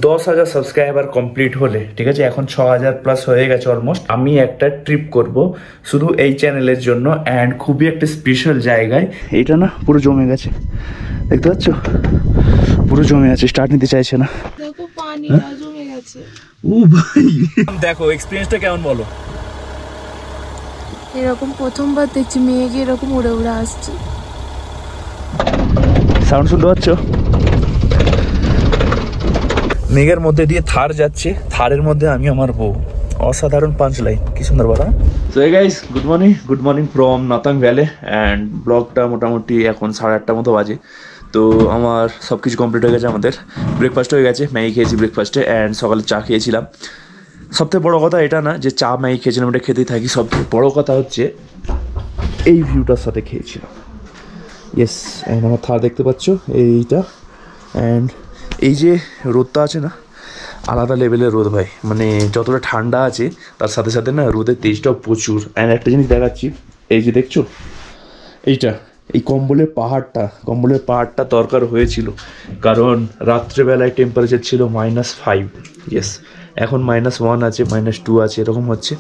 10,000 subscriber complete হলে, ঠিক আছে, এখন 6,000 প্লাস হয়ে গেছে অলমোস্ট, আমি একটা ট্রিপ করব শুধু এই চ্যানেলের জন্য অ্যান্ড খুবই একটা স্পেশাল জায়গায়। এইটা না পুরো জমে গেছে, দেখতে পাচ্ছ, পুরো জমে আছে, স্টার্ট নিতে চাইছে না, দেখো পানিটা জমে গেছে। ও ভাই দেখো এক্সপেরিয়েন্সটা কেমন বলো? এরকম প্রথমবার দেখছি মেঘ এরকম উড়ে উড়ে আসছে। সাউন্ড শুনতে পাচ্ছ? মেঘের মধ্যে দিয়ে থার যাচ্ছে, থারের মধ্যে আমি আমার বউ, অসাধারণ পাঁচ লাইন, কি সুন্দর বলা। So hey guys, good morning from Nathang valley and ব্লগটা মোটামুটি এখন 8:30 মতো বাজে। তো আমার সব কিছু কমপ্লিট হয়ে গেছে, আমাদের ব্রেকফাস্ট হয়ে গেছে, ম্যাগি খেয়েছি ব্রেকফাস্টে অ্যান্ড সকালে চা খেয়েছিলাম। সবথেকে বড় কথা এটা না যে চা ম্যাগি খেয়েছিলাম, এটা খেতেই থাকি, সবথেকে বড় কথা হচ্ছে এই ভিউটার সাথে খেয়েছিলাম। ইয়েস, অ্যান্ড আমার থার দেখতে পাচ্ছ এইটা, অ্যান্ড এই যে রোদটা আছে না, আলাদা লেভেলের রোদ ভাই, মানে যতটা ঠান্ডা আছে তার সাথে সাথে না রোদের তেজটাও প্রচুর। অ্যান্ড একটা জিনিস দেখাচ্ছি, এই যে দেখছো এইটা, এই কম্বলের পাহাড়টা দরকার হয়েছিল, কারণ রাত্রেবেলায় টেম্পারেচার ছিল -5, ইয়েস, এখন -1 আছে, -2 আছে, এরকম হচ্ছে।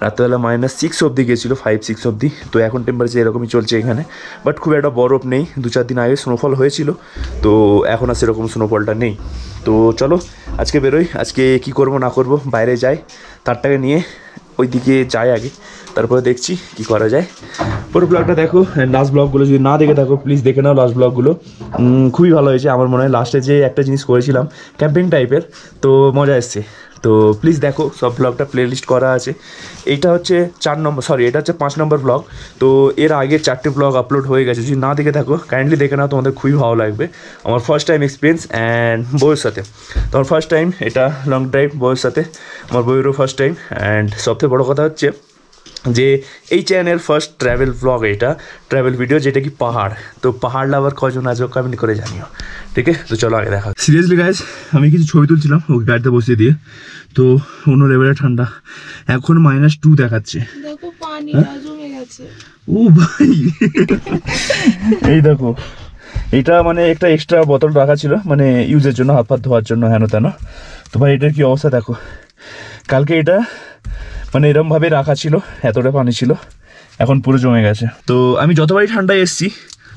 রাত্রেবেলা -6 অবধি গেছিলো, 5-6 অবধি। তো এখন টেম্পারেচার এরকমই চলছে এখানে, বাট খুব একটা বরফ নেই। 2-4 দিন আগে স্নোফল হয়েছিল, তো এখন আর সেরকম স্নোফলটা নেই। তো চলো আজকে বেরোই, আজকে কি করব না করব, বাইরে যাই, তারটাকে নিয়ে ওইদিকে যাই আগে, তারপরে দেখছি কি করা যায়। পুরো ব্লগটা দেখো, লাস্ট ব্লগগুলো যদি না দেখে থাকো প্লিজ দেখে নাও লাস্ট ব্লগগুলো, খুবই ভালো হয়েছে আমার মনে হয়। লাস্টে যে একটা জিনিস করেছিলাম ক্যাম্পিং টাইপের, তো মজা এসছে, তো প্লিজ দেখো, সব ব্লগটা প্লে লিস্ট করা আছে। এইটা হচ্ছে 5 নম্বর ব্লগ। তো এর আগে 4টে ব্লগ আপলোড হয়ে গেছে, যদি না দেখে থাকো কাইন্ডলি দেখে নাও, তোমাদের খুবই ভালো লাগবে। আমার ফার্স্ট টাইম এক্সপিরিয়েন্স অ্যান্ড বউয়ের সাথে, তোমার ফার্স্ট টাইম এটা লং ড্রাইভ বউয়ের সাথে, আমার বউয়েরও ফার্স্ট টাইম। অ্যান্ড সবথেকে বড়ো কথা হচ্ছে যে এই চ্যানেলের ফার্স্ট ট্র্যাভেল ব্লগ, এটা ট্র্যাভেল ভিডিও, যেটা কি পাহাড়। তো পাহাড় লাভার কজন আছে কমেন্ট করে জানিও, ঠিক আছে? তো চলো আগে দেখা। সিরিয়াসলি গাইস, আমি কিছু ছবি তুলছিলাম ওই গাড়িতে বসিয়ে দিয়ে, তো অন্য লেভেলের ঠান্ডা, এখন -2 দেখাচ্ছে, দেখো পানিটা জমে গেছে। ও ভাই এই দেখো, এটা মানে একটা এক্সট্রা বোতল রাখা ছিল, মানে ইউজের জন্য, হাত ধোয়ার জন্য, হেন তেন। তো ভাই এটার কি অবস্থা দেখো, কালকে এটা মানে এরমভাবে রাখা ছিল, এতটা পানি ছিল, এখন পুরো জমে গেছে। তো আমি যতবারই ঠান্ডায় এসছি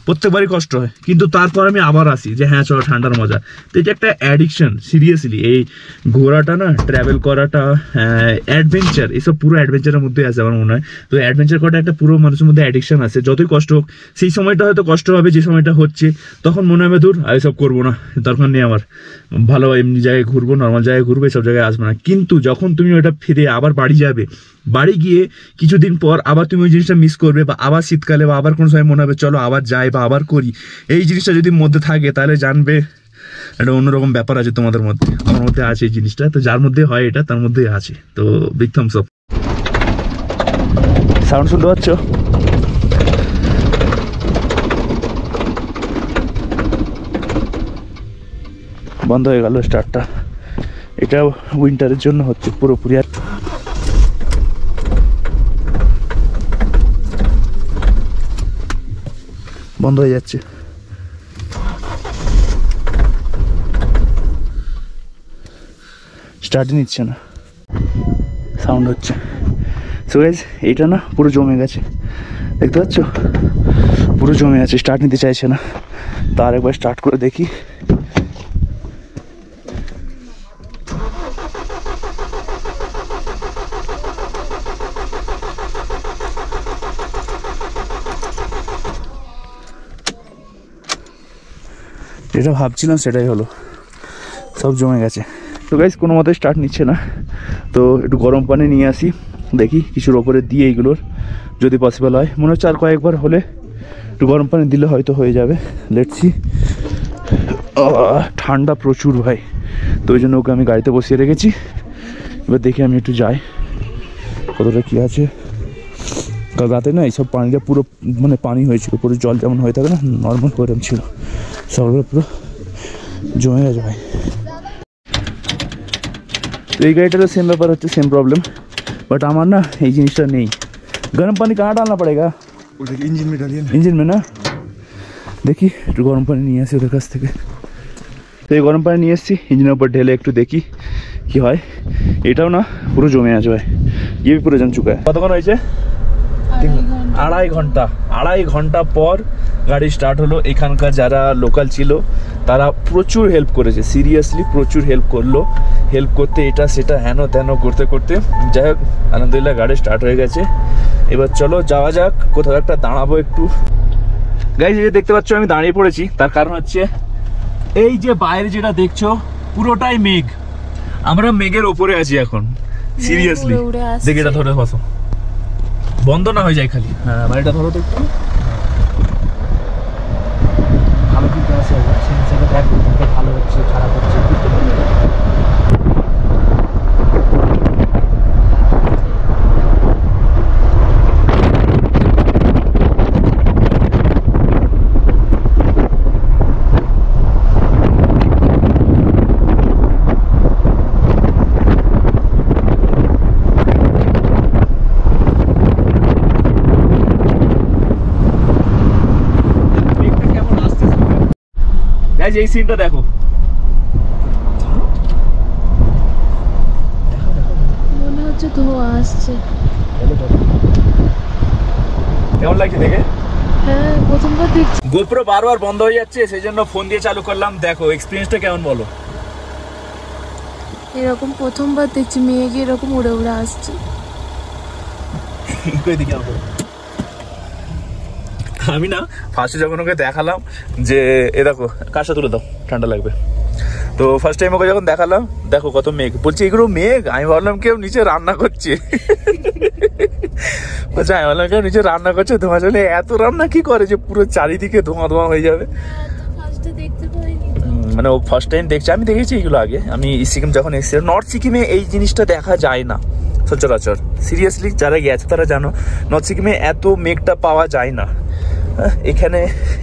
প্রত্যেকবারই কষ্ট হয়, কিন্তু তারপর আমি আবার আসি যে হ্যাঁ চলো ঠান্ডার মজা। তো এটা একটা অ্যাডিকশন, সিরিয়াসলি এই ঘোরাটা না, ট্রাভেল করাটা, অ্যাডভেঞ্চার, এসব পুরো অ্যাডভেঞ্চারের মধ্যে আছে আমার মনে হয়। তো অ্যাডভেঞ্চার করাটা একটা পুরো মানুষের মধ্যে অ্যাডিকশন আছে, যতই কষ্ট হোক সেই সময়টা হয়তো কষ্ট হবে, যে সময়টা হচ্ছে তখন মনে হবে দূর আর এসব করবো না, দরকার নেই আমার, ভালো এমনি জায়গায় ঘুরবো, নর্মাল জায়গায় ঘুরবো, এসব জায়গায় আসবো না। কিন্তু যখন তুমি ওটা ফিরে আবার বাড়ি যাবে, বাড়ি গিয়ে কিছুদিন পর আবার তুমি ওই জিনিসটা মিস করবে, বা আবার শীতকালে বা আবার কোনো সময় মনে হবে চলো আবার যাই বা আবার করি, এই জিনিসটা যদি মধ্যে থাকে তাহলে জানবে একটা অন্যরকম ব্যাপার আছে তোমাদের মধ্যে, আমার মধ্যে আছে এই জিনিসটা। তো যার মধ্যে হয় এটা তার মধ্যেই আছে। তো বিগ থামস আপ। সাউন্ড শুনতে পাচ্ছ? বন্ধ হয়ে গেল স্টার্টটা, এটা উইন্টারের জন্য হচ্ছে পুরোপুরি। আর বন্ধ হয়ে যাচ্ছে, স্টার্ট নিচ্ছে না, সাউন্ড হচ্ছে। সো গাইস, এইটা না পুরো জমে গেছে, দেখতে পাচ্ছ, পুরো জমে আছে, স্টার্ট নিতে চাইছে না। তার একবার স্টার্ট করে দেখি। যেটা ভাবছিলাম সেটাই হলো, সব জমে গেছে। তো গাইস কোনো মতে স্টার্ট নিচ্ছে না, তো একটু গরম পানি নিয়ে আসি, দেখি কিছুর ওপরে দিয়ে এইগুলোর যদি পসিবল হয়, মনে হচ্ছে আর কয়েকবার হলে একটু গরম পানি দিলে হয়তো হয়ে যাবে, লেটস সি। ঠান্ডা প্রচুর ভাই, তো ওই জন্য ওকে আমি গাড়িতে বসিয়ে রেখেছি। এবার দেখি আমি একটু যাই কতটা কী আছে। কাল রাতে না এইসব পানিটা পুরো মানে পানি হয়েছিল, পুরো জল যেমন হয়ে থাকে না, নর্মাল গরম ছিল, সবগুলো পুরো জমে গেছে ভাই। তো এই গাড়িটারও সেম ব্যাপার হচ্ছে, সেম প্রবলেম, बट আমার না এই জিনিসটা নেই। গরম পানি कहाँ डालना पड़ेगा? इंजन में डालिए ना। इंजन में ना, देखी একটু গরম পানি নিয়ে আসি ওদের কাছ থেকে। তো এই গরম পানি নিয়ে এসেছি, ইঞ্জিনের উপর ঢেলে একটু দেখি কি হয়। এটাও না পুরো জমে আছে ভাই, ইয়ে পুরো জন চুকা। কতক্ষণ হয়েছে? 2.5 ঘন্টা পর গাড়ি স্টার্ট হলো। এখানকার যারা লোকাল ছিল তারা প্রচুর হেল্প করেছে, সিরিয়াসলি প্রচুর হেল্প করলো। হেল্প করতে এটা সেটা হেন তেন করতে করতে যাই হোক আলহামদুলিল্লাহ গাড়ি স্টার্ট হয়ে গেছে। এবার চলো যাওয়া যাক, কোথাও একটা দাঁড়াবো একটু। গাইজ এই যে দেখতে পাচ্ছ আমি দাঁড়িয়ে পড়েছি, তার কারণ হচ্ছে এই যে বাইরে যেটা দেখছো পুরোটাই মেঘ, আমরা মেঘের ওপরে আছি এখন। সিরিয়াসলি দেখে এটা ধরে বসো, বন্ধ না হয়ে যায় খালি। হ্যাঁ বাড়িটা ধরো তো একটু ভালো, কিন্তু আছে সেন্সারে দেখ ভালো হচ্ছে খারাপ হচ্ছে বুঝতে পারবে। এই সিনটা দেখো, মনে হচ্ছে ধোঁয়া আসছে। কেমন লাগছে দেখে? হ্যাঁ প্রথমবার দেখছি। গোপ্রো বারবার বন্ধ হয়ে যাচ্ছে, সেই জন্য ফোন দিয়ে চালু করলাম। দেখো এক্সপিরিয়েন্সটা কেমন বলো? এরকম প্রথমবার দেখছি মেঘ এরকম উড়ে উড়ে আসছে। আমি না ফার্স্টে যখন ওকে দেখালাম যে এ দেখো কাজটা তুলে দাও ঠান্ডা লাগবে, তো ফার্স্ট টাইম ওকে যখন দেখালাম দেখো কত মেঘ, বলছি এগুলো মেঘ। আমি ভাবলাম কেউ নিচে রান্না করছে, বলছে আমি ভাবলাম কেউ নিচে রান্না করছে। ধোঁয়া চলে এত রান্না কি করে যে পুরো চারিদিকে ধোঁয়া ধোঁয়া হয়ে যাবে। মানে ও ফার্স্ট টাইম দেখছে, আমি দেখেছি এগুলো আগে। আমি সিকিম যখন এসেছি, নর্থ সিকিমে এই জিনিসটা দেখা যায় না সচরাচর। সিরিয়াসলি যারা গেছে তারা জানো নর্থ সিকিমে এত মেঘটা পাওয়া যায় না, এখানে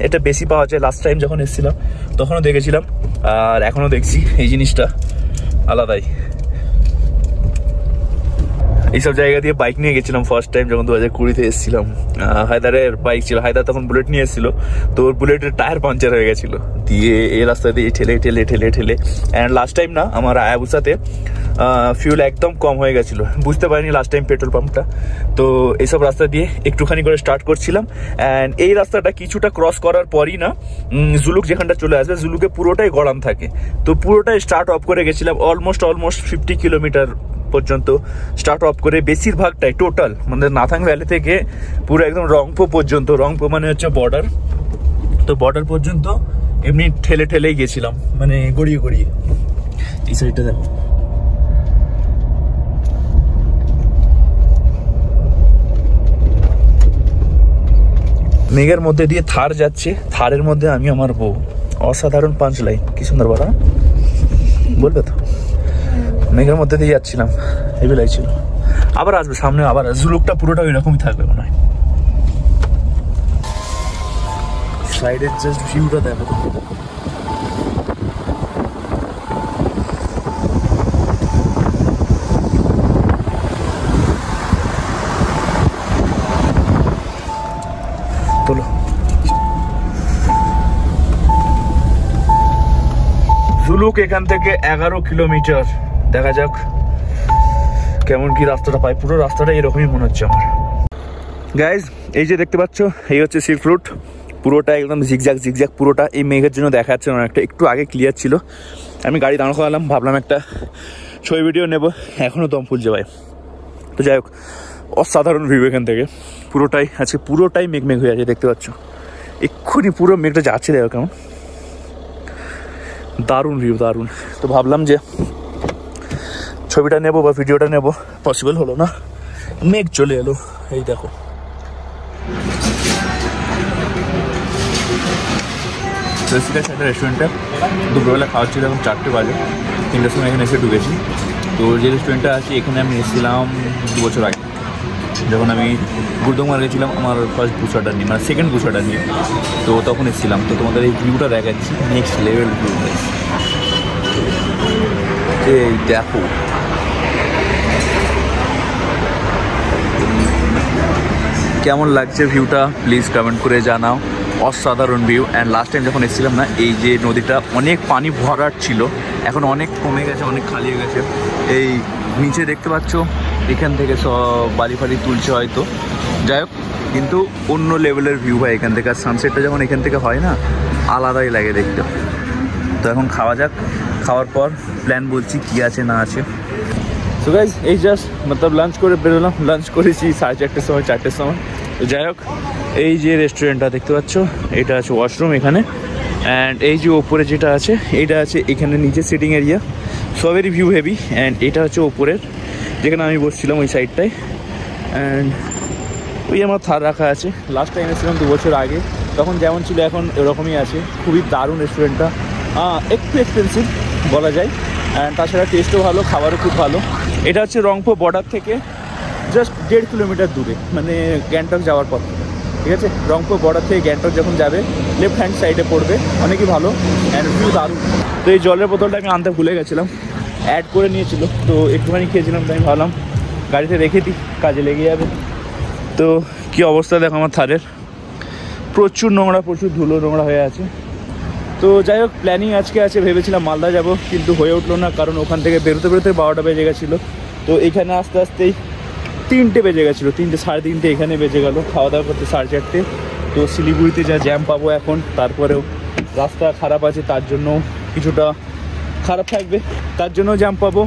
এটা বেশি পাওয়া যায়। লাস্ট টাইম যখন এসেছিলাম তখনও দেখেছিলাম, আর এখনও দেখছি এই জিনিসটা আলাদাই। এইসব জায়গা দিয়ে বাইক নিয়ে গেছিলাম ফার্স্ট টাইম যখন 2020-তে এসেছিলাম। হায়দারের বাইক ছিল, হায়দার তখন বুলেট নিয়ে এসেছিল, তো ওর বুলেটের টায়ার পাঞ্চার হয়ে গেছিলো, দিয়ে এই রাস্তা দিয়ে ঠেলে ঠেলে ঠেলে ঠেলে। অ্যান্ড লাস্ট টাইম না আমার আয়াবুসাতে ফিউল একদম কম হয়ে গেছিলো, বুঝতে পারিনি লাস্ট টাইম পেট্রোল পাম্পটা। তো এইসব রাস্তা দিয়ে একটুখানি করে স্টার্ট করছিলাম। অ্যান্ড এই রাস্তাটা কিছুটা ক্রস করার পরই না জুলুক যেখানটা চলে আসবে, জুলুকে পুরোটাই গরম থাকে। তো পুরোটাই স্টার্ট অফ করে গেছিলাম, অলমোস্ট 50 কিলোমিটার পর্যন্ত স্টার্ট অফ করে। বেশিরভাগটাই টোটাল মানে নাথাং ভ্যালি থেকে পুরো একদম রংপো পর্যন্ত, রংপো মানে হচ্ছে বর্ডার, তো বর্ডার পর্যন্ত এমনি ঠেলে ঠেলেই গেছিলাম, মানে গড়িয়ে গড়িয়ে। এই সাইডটা দেখো, মেঘের মধ্যে দিয়ে থার যাচ্ছে, থারের মধ্যে আমি আমার বউ। অসাধারণ পাঁচ লাইন, কি সুন্দর বলা, বলবে তো? মেঘের মধ্যে দিয়ে যাচ্ছিলাম, হেভি লাগছিল। আবার আসবে সামনে, আবার জুলুকটা পুরোটা ওই রকমই থাকবে মনে হয়। সাইডের জাস্ট ভিউটা দেখো তো, তোলো। জুলুক এখান থেকে 11 কিলোমিটার। দেখা যাক কেমন কি রাস্তাটা পাই। পুরো রাস্তাটা এরকমই মনে হচ্ছে আমার। গাইজ এই যে দেখতে পাচ্ছ এই হচ্ছে সিল্ক রুট, পুরোটা একদম জিগজ্যাগ জিগজ্যাগ পুরোটা। এই মেঘের জন্য দেখা যাচ্ছে অনেকটা, একটু আগে ক্লিয়ার ছিল। আমি গাড়ি দাঁড় করালাম, ভাবলাম একটা ছবি ভিডিও নেব, এখনও দম ফুলছে ভাই। তো যাই হোক অসাধারণ ভিউ এখান থেকে, পুরোটাই আজকে পুরোটাই মেঘ মেঘ হয়ে আছে দেখতে পাচ্ছ। এক্ষুনি পুরো মেঘটা যাচ্ছে, দেখো কেমন দারুণ ভিউ, দারুণ। তো ভাবলাম যে ছবিটা নেব বা ভিডিওটা নেব, পসিবল হলো না, মেঘ চলে এলো। এই দেখো রেস্টুরেন্টটা দুপুরবেলা খাওয়া ছিল, এখন 4টে বাজে, 3টার সময় এখানে এসে ঢুকেছি। তো যে রেস্টুরেন্টটা আছে এখানে আমি এসেছিলাম 2 বছর আগে, যখন আমি গুরুদংমার গেছিলাম আমার ফার্স্ট গুছাটা নিয়ে, মানে সেকেন্ড গুছাটা নিয়ে, তো তখন এসেছিলাম। তো তোমাদের এই ভিউটা দেখাচ্ছি, নেক্সট লেভেল ভিউ। এই দেখো কেমন লাগছে ভিউটা, প্লিজ কমেন্ট করে জানাও। অসাধারণ ভিউ। অ্যান্ড লাস্ট টাইম যখন এসেছিলাম না, এই যে নদীটা অনেক পানি ভরাট ছিল, এখন অনেক কমে গেছে, অনেক খালি হয়ে গেছে। এই নিচে দেখতে পাচ্ছ এখান থেকে সব বালি ফালি তুলছে হয়তো, যাই হোক, কিন্তু অন্য লেভেলের ভিউ হয় এখান থেকে। আর সানসেটটা যখন এখান থেকে হয় না, আলাদাই লাগে দেখতে। তো এখন খাওয়া যাক, খাওয়ার পর প্ল্যান বলছি কী আছে না আছে। সো গাইজ এই জাস্ট মতলব লাঞ্চ করে বেরোলাম, লাঞ্চ করেছি 4:30টার সময়, 4টের সময়। তো যাই হোক, এই যে রেস্টুরেন্টটা দেখতে পাচ্ছ, এটা আছে ওয়াশরুম এখানে। অ্যান্ড এই যে ওপরে যেটা আছে, এইটা আছে এখানে নিচে সিটিং এরিয়া, সবেরই ভিউ হেভি। অ্যান্ড এটা হচ্ছে ওপরের, যেখানে আমি বসছিলাম ওই সাইডটায়। অ্যান্ড ওই আমার থার রাখা আছে, লাস্ট টাইম এসেছিলাম 2 বছর আগে, তখন যেমন ছিল এখন এরকমই আছে। খুবই দারুণ রেস্টুরেন্টটা, একটু এক্সপেন্সিভ বলা যায়। অ্যান্ড তাছাড়া টেস্টও ভালো, খাবারও খুব ভালো। এটা হচ্ছে রংপুর বর্ডার থেকে জাস্ট 1.5 কিলোমিটার দূরে, মানে গ্যাংটক যাওয়ার পথ, ঠিক আছে। রংপুর বর্ডার থেকে গ্যাংটক যখন যাবে লেফট হ্যান্ড সাইডে পড়বে, অনেকই ভালো অ্যান্ড খুব দারুণ। তো এই জলের বোতলটা আমি আনতে ভুলে গেছিলাম, অ্যাড করে নিয়েছিল, তো একটুখানি খেয়েছিলাম, তাই আমি ভাবলাম গাড়িতে রেখে দিই, কাজে লেগে যাবে। তো কী অবস্থা দেখো আমার থারের, প্রচুর নোংরা, প্রচুর ধুলো নোংরা হয়ে আছে। তো যাই হোক, প্ল্যানিং আজকে আছে, ভেবেছিলাম মালদা যাব, কিন্তু হয়ে উঠলো না, কারণ ওখান থেকে বেরোতে বেরোতে 12টা বেজে গেছিলো। তো এইখানে আস্তে আস্তেই 3টে বেজে গেছিলো, 3টে, 3:30 এখানে বেজে গেল, খাওয়া দাওয়া করতে 4:30। তো শিলিগুড়িতে যা জ্যাম পাবো এখন, তারপরেও রাস্তা খারাপ আছে, তার জন্য কিছুটা খারাপ থাকবে, তার জন্য জ্যাম পাবো।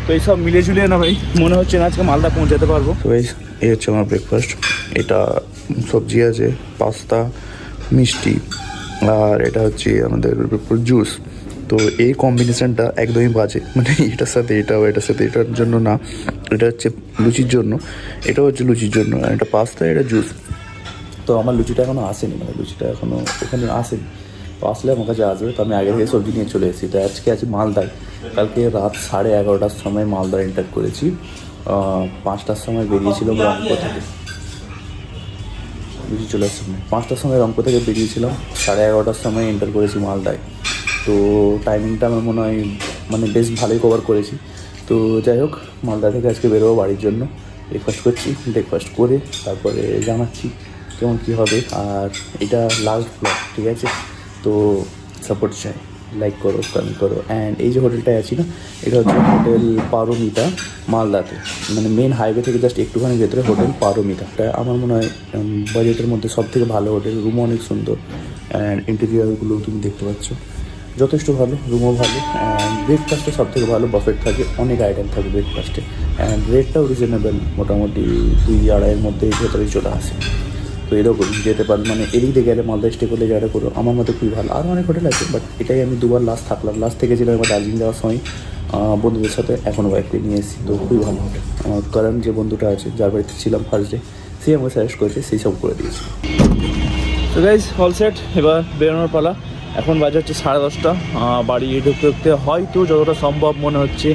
তো এইসব মিলে ঝুলিয়ে না ভাই, মনে হচ্ছে না আজকে মালদা পৌঁছাতে পারবো। তো এই হচ্ছে আমার ব্রেকফাস্ট। এটা সবজি আছে, পাস্তা, মিষ্টি, আর এটা হচ্ছে আমাদের জুস। তো এই কম্বিনেশানটা একদমই বাজে, মানে এটার সাথে এটাও, এটার সাথে এটার জন্য না, এটা হচ্ছে লুচির জন্য, এটাও হচ্ছে লুচির জন্য, আর এটা পাস্তা, এটা জুস। তো আমার লুচিটা এখনও আসেনি, মানে লুচিটা এখনও এখানে আসেনি, তো আসলে আমার কাছে আসবে। তো আমি আগে থেকে সবজি নিয়ে চলে এসেছি। তো আজকে আছি মালদায়, কালকে রাত 11:30টার সময় মালদা এন্টার করেছি, 5টার সময় বেরিয়েছিলাম রংপুর থেকে, বুঝি চলে আসছে 5টার সময় রংপুর থেকে বেরিয়েছিলাম, 11:30টার সময় এন্টার করেছি মালদায়। তো টাইমিংটা আমার মনে হয় মানে বেশ ভালোই কভার করেছি। তো যাই হোক, মালদা থেকে আজকে বেরোবো বাড়ির জন্য, ব্রেকফাস্ট করছি, ব্রেকফাস্ট করে তারপরে জানাচ্ছি কেমন কী হবে। আর এটা লাস্ট ব্লগ, ঠিক আছে, তো সাপোর্ট চাই, লাইক করো, কমেন্ট করো। অ্যান্ড এই যে হোটেলটায় আছি না, এটা হচ্ছে হোটেল পারমিতা, মালদাতে, মানে মেন হাইওয়ে থেকে জাস্ট একটুখানি ভেতরে হোটেল পারমিতা। এটা আমার মনে হয় বাজেটের মধ্যে সব থেকে ভালো হোটেল, রুমও অনেক সুন্দর, অ্যান্ড ইন্টেরিয়ারগুলো তুমি দেখতে পাচ্ছ যথেষ্ট ভালো, রুমও ভালো। অ্যান্ড ব্রেকফাস্টে সব থেকে ভালো, বাফেট থাকে, অনেক আইটেম থাকে ব্রেকফাস্টে। অ্যান্ড রেটটাও রিজনেবল, মোটামুটি 2-2.5-এর মধ্যে ভেতরেই চলে আসে। তো এরকম যেতে পারো, মানে এদিক দিয়ে গেলে মালদা স্টে করলে যারা করো, আমার মধ্যে খুবই ভালো। আরও অনেক হোটেল আছে, বাট এটাই আমি 2বার লাস্ট থাকলাম। লাস্ট থেকে ছিলাম এবার দার্জিলিং যাওয়ার সময় বন্ধুদের সাথে, এখনও বাইকটি নিয়ে এসেছি। তো খুবই ভালো হোটেল। আমার কারণ যে বন্ধুটা আছে, যার বাড়িতে ছিলাম ফার্স্ট ডে, সে আমাকে সাজেস্ট করেছে, সেই সব করে দিয়েছে। তো গাইজ অল সেট, এবার বেরোনোর পালা। এখন বাজে হচ্ছে 10:30। বাড়ি ঢুকতে ঢুকতে হয়তো যতটা সম্ভব মনে হচ্ছে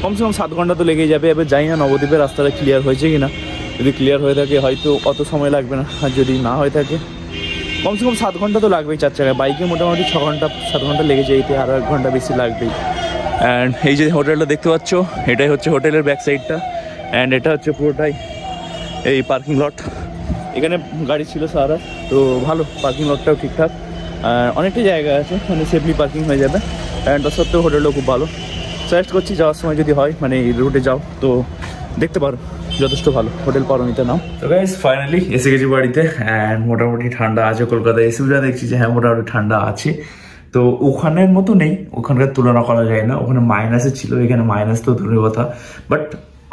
কমসে কম 7 ঘন্টা তো লেগেই যাবে। এবার জানি না নবদ্বীপের রাস্তাটা ক্লিয়ার হয়েছে কি না, যদি ক্লিয়ার হয়ে থাকে হয়তো অত সময় লাগবে না, আর যদি না হয়ে থাকে কমসে কম 7 ঘন্টা তো লাগবেই 4 চাকায়। বাইকে মোটামুটি 6 ঘন্টা 7 ঘন্টা লেগে যেতে, আরও 1 ঘন্টা বেশি লাগবেই। অ্যান্ড এই যে হোটেলটা দেখতে পাচ্ছ, এটাই হচ্ছে হোটেলের ব্যাক সাইডটা। অ্যান্ড এটা হচ্ছে পুরোটাই এই পার্কিং লট, এখানে গাড়ি ছিল সারা, তো ভালো পার্কিং লটটাও ঠিকঠাক, অনেকটা জায়গা আছে, মানে সেফলি পার্কিং হয়ে যাবে। অ্যান্ড তার সত্ত্বেও হোটেলও খুব ভালো, সাজেস্ট করছি যাওয়ার সময় যদি হয়, মানে এই রুটে যাও তো দেখতে পারো, যথেষ্ট ভালো হোটেল পারমিতা নাম। তো গাইস ফাইনালি এসে গেছি বাড়িতে। অ্যান্ড মোটামুটি ঠান্ডা আছে, কলকাতায় এসে যা দেখছি যে হ্যাঁ মোটামুটি ঠান্ডা আছে। তো ওখানের মতো নেই, ওখানকার তুলনা করা যায় না, ওখানে মাইনাসে ছিল, এখানে মাইনাস তো দূরের কথা। বাট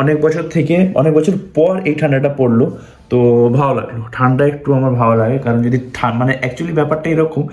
অনেক বছর থেকে, অনেক বছর পর এই ঠান্ডাটা পড়লো, তো ভালো লাগলো। ঠান্ডা একটু আমার ভালো লাগে, কারণ যদি মানে অ্যাকচুয়ালি ব্যাপারটা এরকম,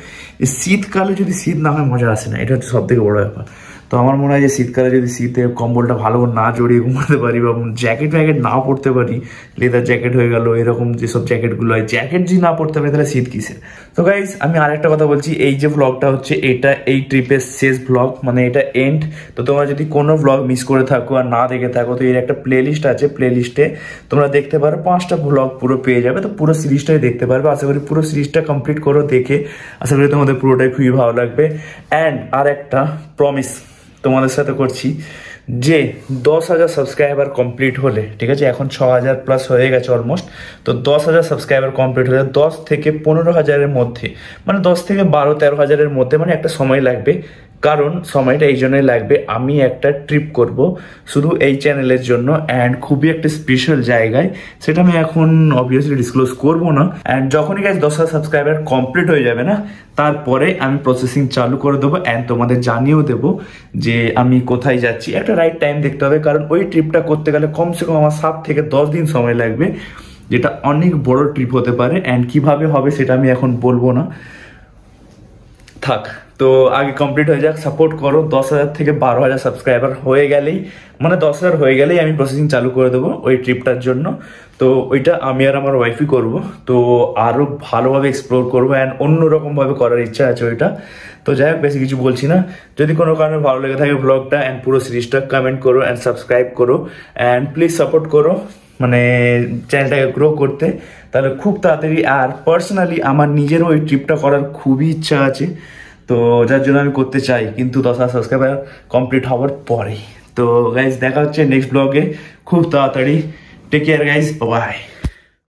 শীতকালে যদি শীত না হয় মজা আসে না, এটা হচ্ছে সব থেকে বড়ো ব্যাপার। তো আমার মনে হয় যে শীতকালে যদি শীতে কম্বলটা ভালো না জড়িয়ে ঘুমাতে পারি, বা জ্যাকেট ফ্যাকেট নাও পরতে পারি, লেদার জ্যাকেট হয়ে গেল, এরকম যেসব জ্যাকেটগুলো হয়, জ্যাকেট যদি না পরতে পারি তাহলে শীত কিসের। তো গাইজ আমি আরেকটা কথা বলছি, এই যে ভ্লগটা হচ্ছে এটা এই ট্রিপের শেষ ভ্লগ, মানে এটা এন্ড। তো তোমরা যদি কোনো ভ্লগ মিস করে থাকো আর না দেখে থাকো, তো এর একটা প্লে লিস্ট আছে, প্লে লিস্টে তোমরা দেখতে পারো, 5টা ভ্লগ পুরো পেয়ে যাবে। তো পুরো সিরিজটাই দেখতে পারবে, আশা করি পুরো সিরিজটা কমপ্লিট করো, দেখে আশা করি তোমাদের পুরোটাই খুবই ভালো লাগবে। অ্যান্ড আর একটা প্রমিস তোমাদের সাথে করছি, যে 10,000 সাবস্ক্রাইবার কমপ্লিট হলে, ঠিক আছে, এখন 6,000 প্লাস হয়ে গেছে অলমোস্ট, তো 10,000 সাবস্ক্রাইবার কমপ্লিট হলে 10 থেকে 15,000-এর মধ্যে, মানে 10 থেকে 12-13,000-এর মধ্যে, মানে একটা সময় লাগবে। কারণ সময়টা এই জন্যই লাগবে, আমি একটা ট্রিপ করব শুধু এই চ্যানেলের জন্য, অ্যান্ড খুবই একটা স্পেশাল জায়গায়, সেটা আমি এখন অবভিয়াসলি ডিসক্লোজ করবো না। অ্যান্ড যখনই গাইস 10,000 সাবস্ক্রাইবার কমপ্লিট হয়ে যাবে না, তারপরে আমি প্রসেসিং চালু করে দেবো, অ্যান্ড তোমাদের জানিয়েও দেবো যে আমি কোথায় যাচ্ছি। একটা রাইট টাইম দেখতে হবে, কারণ ওই ট্রিপটা করতে গেলে কমসে কম আমার 7 থেকে 10 দিন সময় লাগবে, যেটা অনেক বড় ট্রিপ হতে পারে। অ্যান্ড কিভাবে হবে সেটা আমি এখন বলবো না, থাক। তো আগে কমপ্লিট হয়ে যাক, সাপোর্ট করো। 10,000 থেকে 12,000 সাবস্ক্রাইবার হয়ে গেলেই, মানে 10,000 হয়ে গেলেই আমি প্রসেসিং চালু করে দেবো ওই ট্রিপটার জন্য। তো ওইটা আমি আর আমার ওয়াইফই করব। তো আরও ভালোভাবে এক্সপ্লোর করবো, অ্যান্ড অন্যরকমভাবে করার ইচ্ছা আছে ওইটা। তো যাই হোক, বেশি কিছু বলছি না। যদি কোনো কারণে ভালো লেগে থাকে ব্লগটা অ্যান্ড পুরো সিরিজটা, কমেন্ট করো অ্যান্ড সাবস্ক্রাইব করো, অ্যান্ড প্লিজ সাপোর্ট করো মানে চ্যানেলটাকে গ্রো করতে, তাহলে খুব তাড়াতাড়ি। আর পার্সোনালি আমার নিজেরও ওই ট্রিপটা করার খুবই ইচ্ছা আছে, তো যার জন্য আমি করতে চাই, কিন্তু 10,000 সাবস্ক্রাইবার কমপ্লিট হওয়ার পরেই। তো গাইজ দেখা হচ্ছে নেক্সট ব্লগে খুব তাড়াতাড়ি। Take care guys, by.